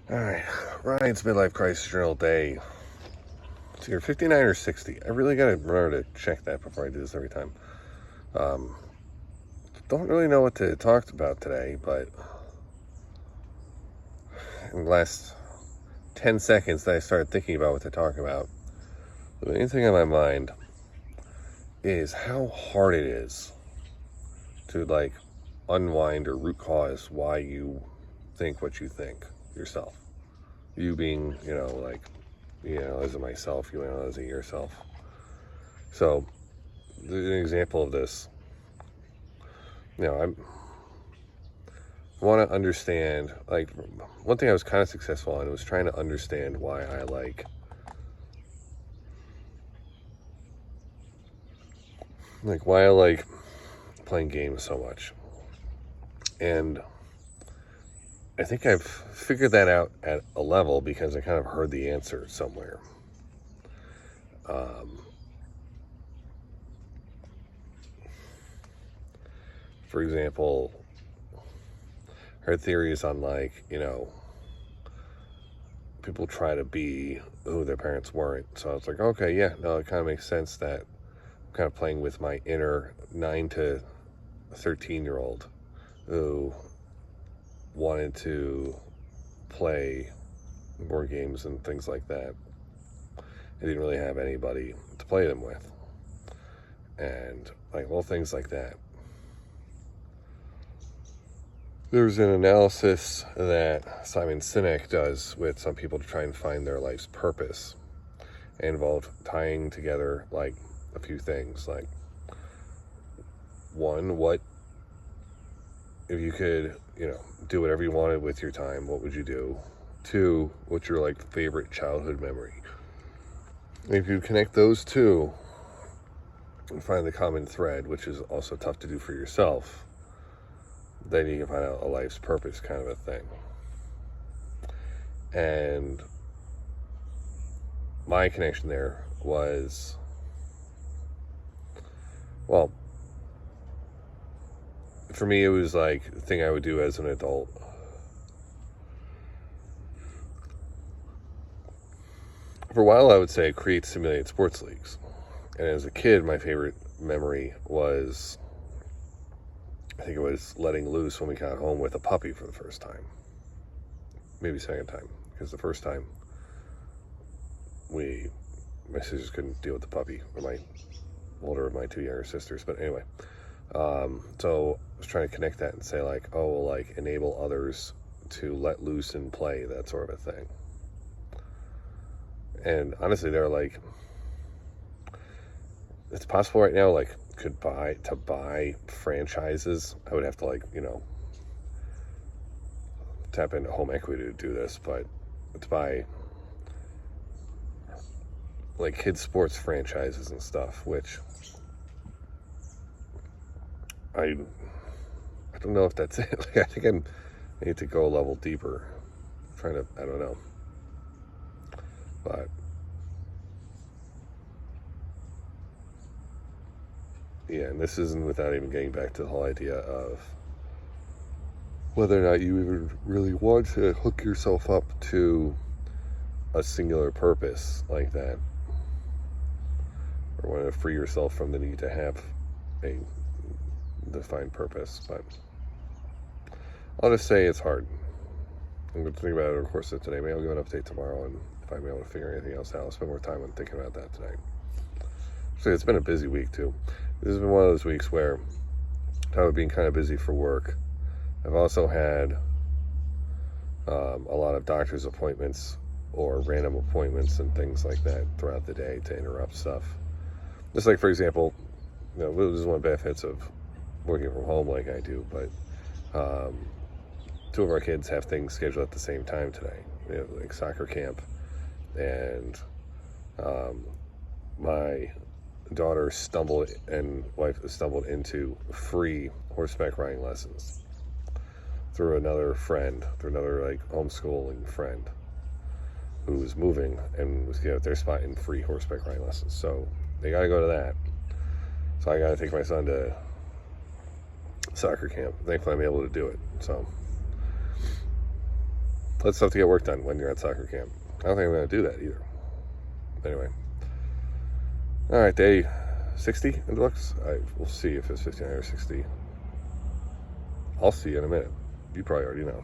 Alright, Ryan's Midlife Crisis Journal Day. It's either 59 or 60. I really gotta remember to check that before I do this every time. Don't really know what to talk about today, but in the last 10 seconds that I started thinking about what to talk about, the main thing on my mind is how hard it is to unwind or root cause why you think what you think yourself. You being, as a myself, as a yourself. So, an example of this, I want to understand, one thing I was kind of successful on was trying to understand why I like playing games so much. And I think I've figured that out at a level because I kind of heard the answer somewhere. For example, heard theories on people try to be who their parents weren't. So I was like, okay, yeah, no, it kind of makes sense that I'm kind of playing with my inner 9 to 13-year-old who wanted to play board games and things like that. I didn't really have anybody to play them with. And little things like that. There's an analysis that Simon Sinek does with some people to try and find their life's purpose. It involved tying together a few things. One, what if you could, do whatever you wanted with your time, what would you do? Two, what's your favorite childhood memory? And if you connect those two and find the common thread, which is also tough to do for yourself, then you can find out a life's purpose kind of a thing. And my connection there was, well, for me, it was the thing I would do as an adult. For a while, I would say create simulated sports leagues. And as a kid, my favorite memory was, I think it was letting loose when we got home with a puppy for the first time. Maybe second time. Because the first time, my sisters couldn't deal with the puppy. Or my older of my two younger sisters. But anyway. So I was trying to connect that and say enable others to let loose and play, that sort of a thing. And honestly, they're it's possible right now, to buy franchises. I would have to tap into home equity to do this, but to buy kids sports franchises and stuff, which I don't know if that's it. I think I need to go a level deeper. I don't know. But yeah, and this isn't without even getting back to the whole idea of whether or not you even really want to hook yourself up to a singular purpose like that, or want to free yourself from the need to have a defined purpose. But I'll just say it's hard. I'm going to think about it over the course of today. Maybe I'll give an update tomorrow, and if I'm able to figure anything else out, I'll spend more time on thinking about that tonight. So it's been a busy week too. This has been one of those weeks where I've been kind of busy for work. I've also had a lot of doctor's appointments or random appointments and things like that throughout the day to interrupt stuff. Just for example, this is one of the benefits of working from home like I do, but two of our kids have things scheduled at the same time today. We have soccer camp, and my daughter and wife stumbled into free horseback riding lessons through another homeschooling friend who was moving and was getting their spot in free horseback riding lessons. So they got to go to that. So I got to take my son to soccer camp. Thankfully, I'm able to do it. So let stuff to get work done when you're at soccer camp. I don't think I'm going to do that either. Anyway. All right, day 60 in the books. We'll see if it's 59 or 60. I'll see you in a minute. You probably already know.